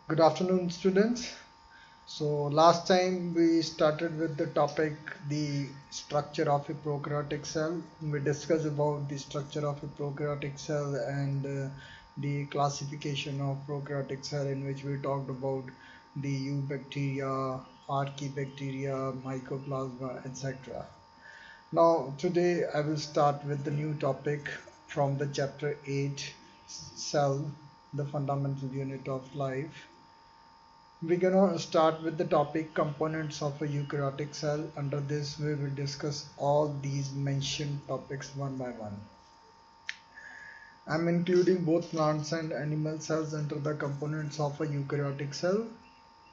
Good afternoon, students. So last time we started with the topic the structure of a prokaryotic cell. We discussed about the structure of a prokaryotic cell and the classification of prokaryotic cell, in which we talked about the eubacteria, archaebacteria, mycoplasma, etc. Now today I will start with the new topic from the chapter 8, cell, the fundamental unit of life. We're gonna start with the topic components of a eukaryotic cell. Under this, we will discuss all these mentioned topics one by one. I'm including both plants and animal cells under the components of a eukaryotic cell.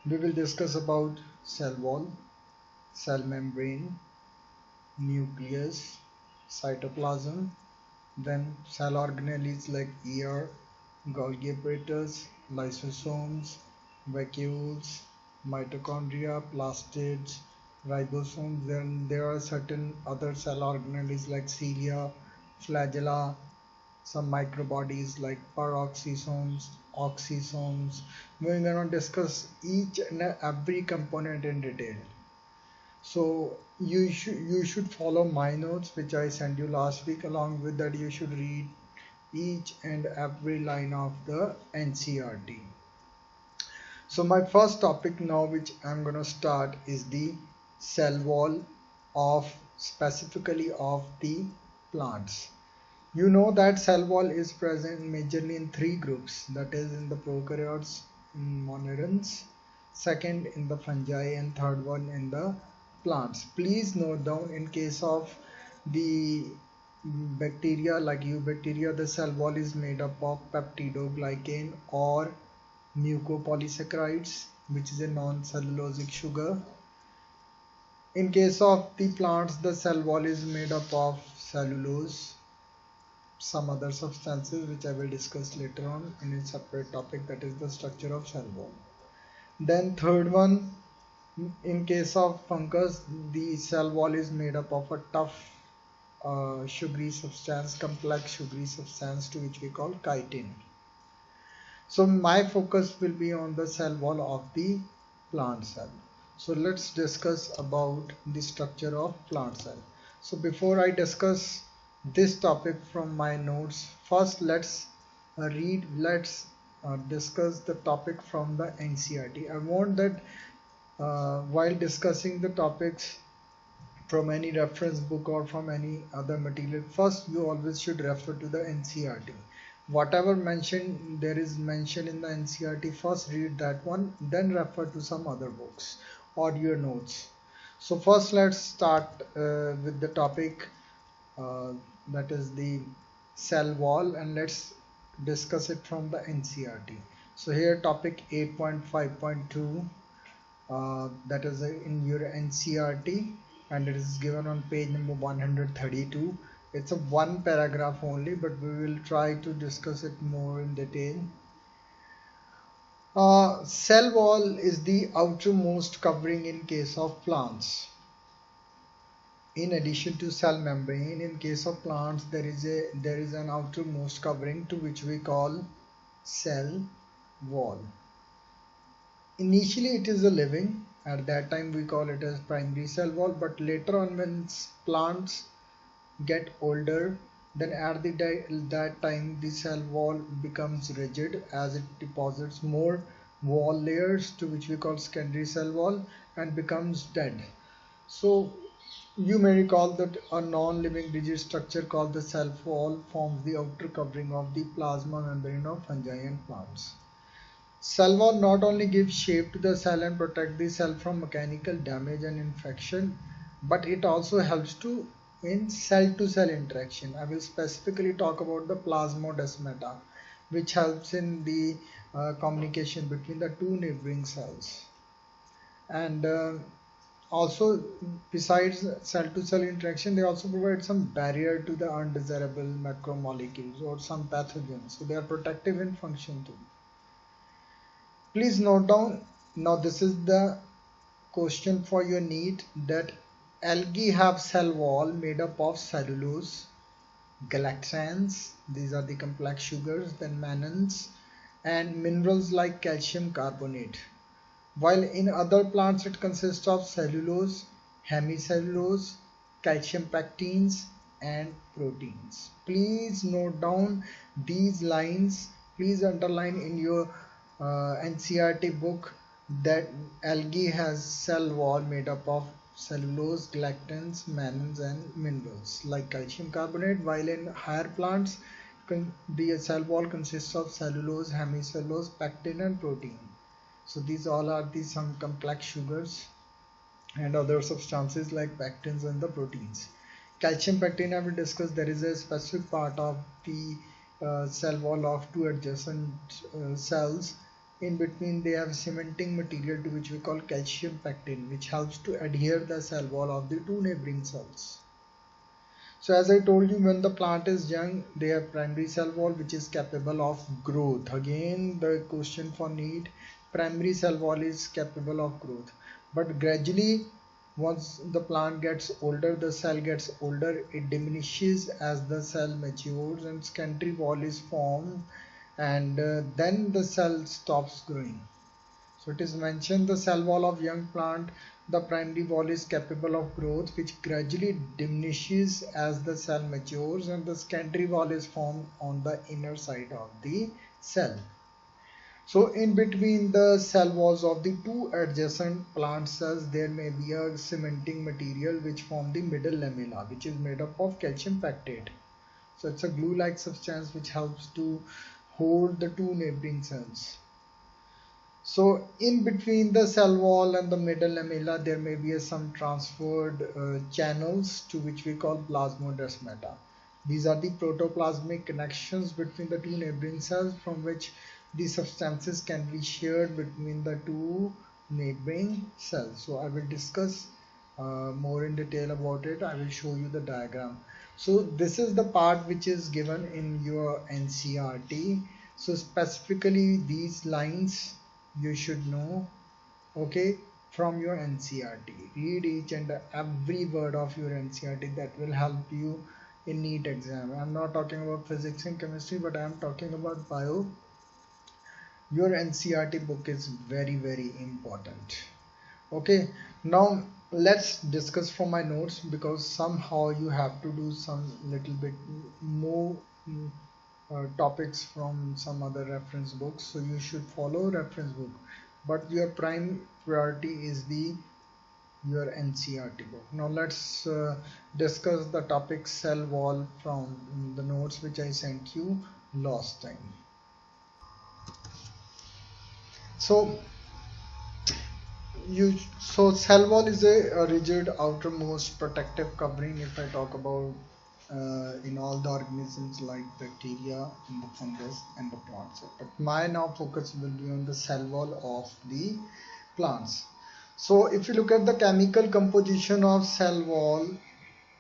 We will discuss about cell wall, cell membrane, nucleus, cytoplasm, then cell organelles like ear, Golgi apparatus, lysosomes, vacuoles, mitochondria, plastids, ribosomes. Then there are certain other cell organelles like cilia, flagella, some microbodies like peroxisomes, oxysomes. We're going to discuss each and every component in detail. So you should follow my notes which I sent you last week. Along with that, you should read each and every line of the NCERT. So my first topic now which I'm going to start is the cell wall of specifically of the plants. You know that cell wall is present majorly in three groups, that is in the prokaryotes, in monodons, second in the fungi, and third one in the plants. Please note down, in case of the bacteria like eubacteria, the cell wall is made up of peptidoglycan or mucopolysaccharides, which is a non-cellulosic sugar. In case of the plants, the cell wall is made up of cellulose, some other substances which I will discuss later on in a separate topic, that is the structure of cell wall. Then third one, in case of fungus, the cell wall is made up of a tough sugary substance, complex sugary substance, to which we call chitin. So my focus will be on the cell wall of the plant cell. So let's discuss about the structure of plant cell. So before I discuss this topic from my notes, first let's discuss the topic from the NCERT. I want that while discussing the topics from any reference book or from any other material, first you always should refer to the NCERT. Whatever mention there is mentioned in the NCERT, first read that one, then refer to some other books or your notes. So first let's start with the topic that is the cell wall, and let's discuss it from the NCERT. So here topic 8.5.2, that is in your NCERT, and it is given on page number 132. It's a one paragraph only, but we will try to discuss it more in detail. Cell wall is the outermost covering in case of plants. In addition to cell membrane, in case of plants, there is an outermost covering to which we call cell wall. Initially it is a living, at that time we call it as primary cell wall, but later on when plants get older, then at that time the cell wall becomes rigid as it deposits more wall layers, to which we call secondary cell wall, and becomes dead. So you may recall that a non-living rigid structure called the cell wall forms the outer covering of the plasma membrane of fungi and plants. Cell wall not only gives shape to the cell and protect the cell from mechanical damage and infection, but it also helps to in cell-to-cell interaction. I will specifically talk about the plasmodesmata, which helps in the communication between the two neighboring cells. And also, besides cell-to-cell interaction, they also provide some barrier to the undesirable macromolecules or some pathogens. So they are protective in function too. Please note down, now this is the question for your NEET, that algae have cell wall made up of cellulose, galactans, these are the complex sugars, then mannans, and minerals like calcium carbonate. While in other plants it consists of cellulose, hemicellulose, calcium pectins and proteins. Please note down these lines. Please underline in your NCERT book that algae has cell wall made up of cellulose, galactans, mannans and minerals like calcium carbonate, while in higher plants the cell wall consists of cellulose, hemicellulose, pectin and protein. So these all are the some complex sugars and other substances like pectins and the proteins. Calcium pectin I will discuss. There is a specific part of the cell wall of two adjacent cells. In between they have cementing material to which we call calcium pectin, which helps to adhere the cell wall of the two neighboring cells. So as I told you, when the plant is young, they have primary cell wall which is capable of growth. Again, the question for NEET, primary cell wall is capable of growth. But gradually, once the plant gets older, the cell gets older, it diminishes as the cell matures and secondary wall is formed, and then the cell stops growing. So it is mentioned the cell wall of young plant, the primary wall is capable of growth which gradually diminishes as the cell matures and the secondary wall is formed on the inner side of the cell. So in between the cell walls of the two adjacent plant cells there may be a cementing material which form the middle lamella, which is made up of calcium pectate. So it's a glue-like substance which helps to hold the two neighboring cells. So in between the cell wall and the middle lamella there may be some transferred channels to which we call plasmodesmata. These are the protoplasmic connections between the two neighboring cells from which the substances can be shared between the two neighboring cells. So I will discuss more in detail about it. I will show you the diagram. So this is the part which is given in your NCERT. So specifically these lines you should know, okay, from your NCERT. Read each and every word of your NCERT. That will help you in NEET exam. I'm not talking about physics and chemistry, but I'm talking about bio. Your NCERT book is very important. Okay, now let's discuss from my notes, because somehow you have to do some little bit more topics from some other reference books, so you should follow reference book, but your prime priority is the your NCERT book. Now let's discuss the topic cell wall from the notes which I sent you last time. So cell wall is a rigid outermost protective covering, if I talk about in all the organisms like bacteria, in the fungus and the plants. But my now focus will be on the cell wall of the plants. So if you look at the chemical composition of cell wall,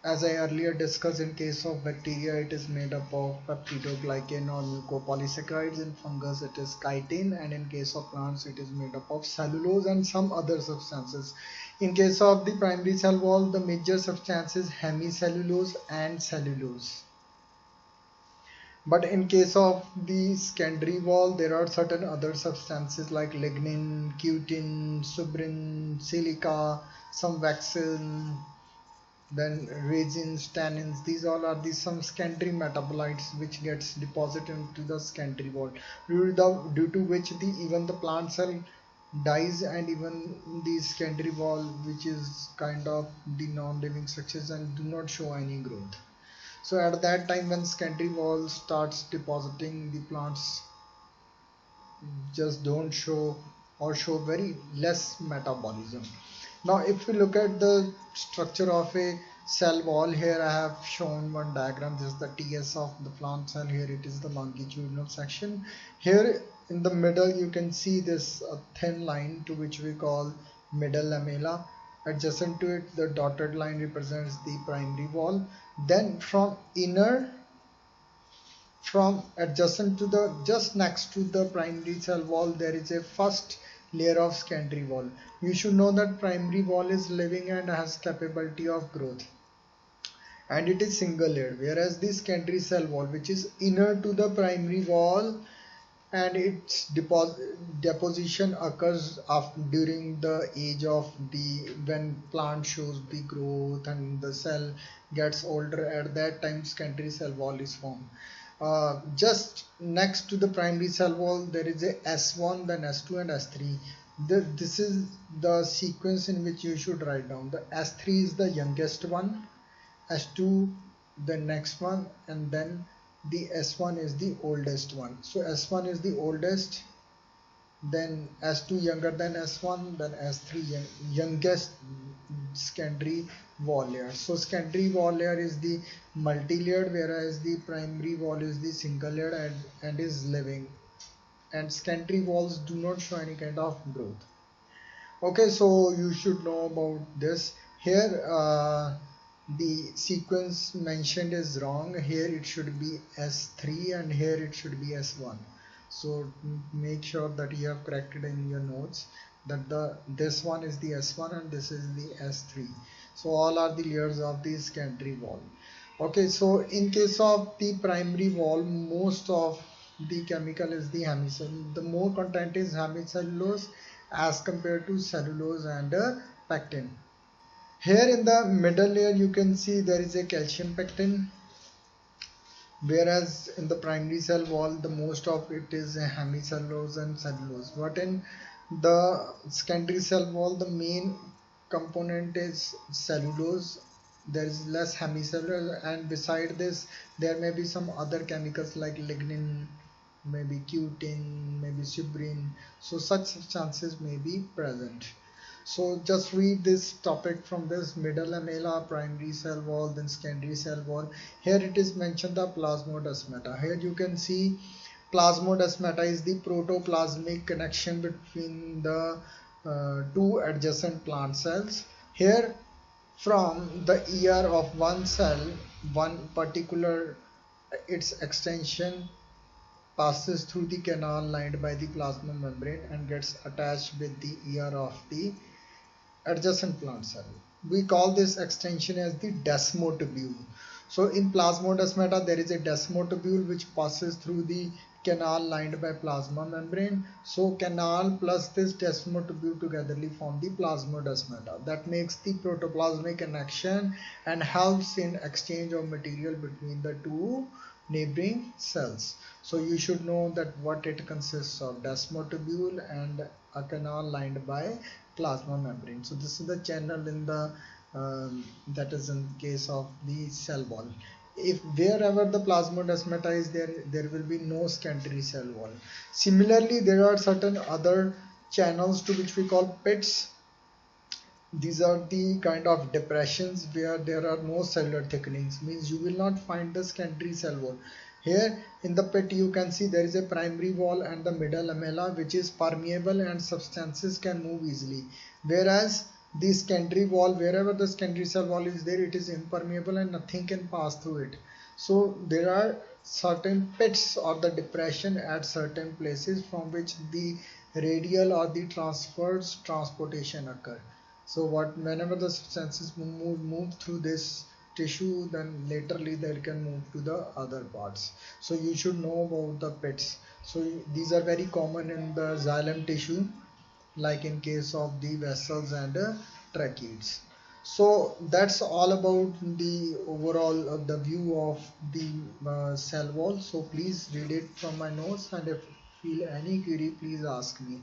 as I earlier discussed, in case of bacteria it is made up of peptidoglycan or mucopolysaccharides, in fungus it is chitin, and in case of plants it is made up of cellulose and some other substances. In case of the primary cell wall, the major substance is hemicellulose and cellulose. But in case of the secondary wall, there are certain other substances like lignin, cutin, suberin, silica, some waxin, then resins, tannins. These all are some secondary metabolites which gets deposited into the secondary wall, due to which even the plant cell dies, and even the secondary wall, which is kind of the non-living structures and do not show any growth. So at that time when secondary wall starts depositing, the plants just don't show or show very less metabolism. Now if we look at the structure of a cell wall, here I have shown one diagram. This is the TS of the plant cell. Here it is the longitudinal section. Here in the middle you can see this thin line to which we call middle lamella. Adjacent to it the dotted line represents the primary wall. Then from adjacent to the just next to the primary cell wall there is a first layer of secondary wall. You should know that primary wall is living and has capability of growth, and it is single layered, whereas the secondary cell wall, which is inner to the primary wall and its deposition occurs during the age of the when plant shows the growth and the cell gets older. At that time secondary cell wall is formed. Just next to the primary cell wall there is a S1, then S2 and S3. This is the sequence in which you should write down. The S3 is the youngest one, S2 the next one, and then the S1 is the oldest one. So S1 is the oldest, then S2 younger than S1, then S3 youngest secondary wall layer. So secondary wall layer is the multi-layered, whereas the primary wall is the single layered and is living. And secondary walls do not show any kind of growth. Okay, so you should know about this. Here the sequence mentioned is wrong. Here it should be S3 and here it should be S1. So make sure that you have corrected in your notes that this one is the S1 and this is the S3. So all are the layers of the secondary wall. Okay, so in case of the primary wall, most of the chemical is the hemicellulose. The more content is hemicellulose as compared to cellulose and pectin. Here in the middle layer you can see there is a calcium pectin, whereas in the primary cell wall the most of it is hemicellulose and cellulose. But in the secondary cell wall the main component is cellulose. There is less hemicellulose, and beside this there may be some other chemicals like lignin, maybe cutin, maybe suberin. So such substances may be present. So just read this topic from this: middle lamella, primary cell wall, then secondary cell wall. Here it is mentioned the plasmodesmata. Here you can see plasmodesmata is the protoplasmic connection between the two adjacent plant cells. Here from the ear of one cell, one particular its extension passes through the canal lined by the plasma membrane and gets attached with the ear of the adjacent plant cell. We call this extension as the desmotubule. So in plasmodesmata there is a desmotubule which passes through the canal lined by plasma membrane. So canal plus this desmotubule togetherly form the plasmodesmata. That makes the protoplasmic connection and helps in exchange of material between the two neighboring cells. So you should know that what it consists of: desmotubule and a canal lined by plasma membrane. So this is the channel in the that is in case of the cell wall. If wherever the plasmodesmata is there, there will be no secondary cell wall. Similarly, there are certain other channels to which we call pits. These are the kind of depressions where there are no cellular thickenings, means you will not find the secondary cell wall. Here in the pit you can see there is a primary wall and the middle lamella which is permeable and substances can move easily, whereas the secondary wall, wherever the secondary cell wall is there, it is impermeable and nothing can pass through it. So there are certain pits or the depression at certain places from which the radial or the transverse transportation occur. So whenever the substances move through this tissue, then laterally they can move to the other parts. So you should know about the pits. So these are very common in the xylem tissue, like in case of the vessels and tracheids. So that's all about the overall the view of the cell wall. So please read it from my notes, and if you feel any query, please ask me.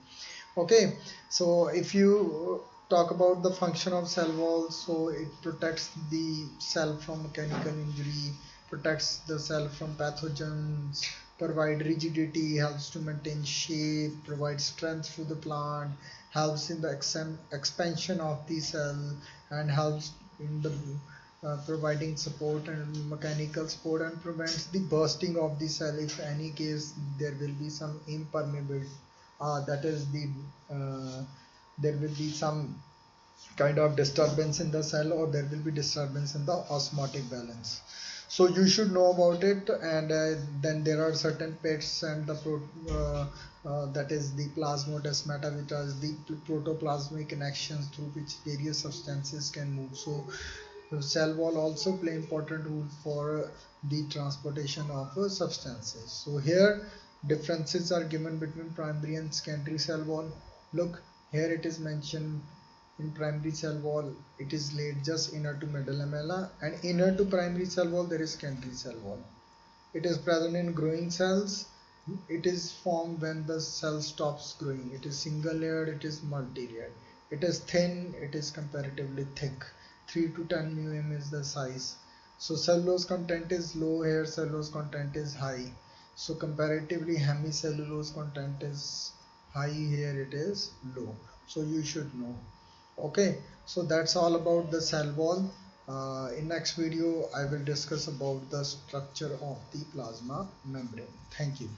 Okay, so if you talk about the function of cell wall, so it protects the cell from mechanical injury, protects the cell from pathogens, provide rigidity, helps to maintain shape, provides strength to the plant, helps in the expansion of the cell, and helps in the providing support and mechanical support, and prevents the bursting of the cell if any case there will be some impermeability. That is the there will be some kind of disturbance in the cell, or there will be disturbance in the osmotic balance. So you should know about it. And then there are certain pits and the that is the plasmodesmata, which are the protoplasmic connections through which various substances can move. So the cell wall also play important role for the transportation of substances. So here Differences are given between primary and secondary cell wall. Look, here it is mentioned in primary cell wall it is laid just inner to middle lamella, and inner to primary cell wall there is secondary cell wall. It is present in growing cells. It is formed when the cell stops growing. It is single layered, it is multi-layered. It is thin, it is comparatively thick. 3 to 10 mm is the size. So cellulose content is low here, cellulose content is high. So comparatively hemicellulose content is high, here it is low. So you should know. Okay, so that's all about the cell wall. In next video I will discuss about the structure of the plasma membrane. Thank you.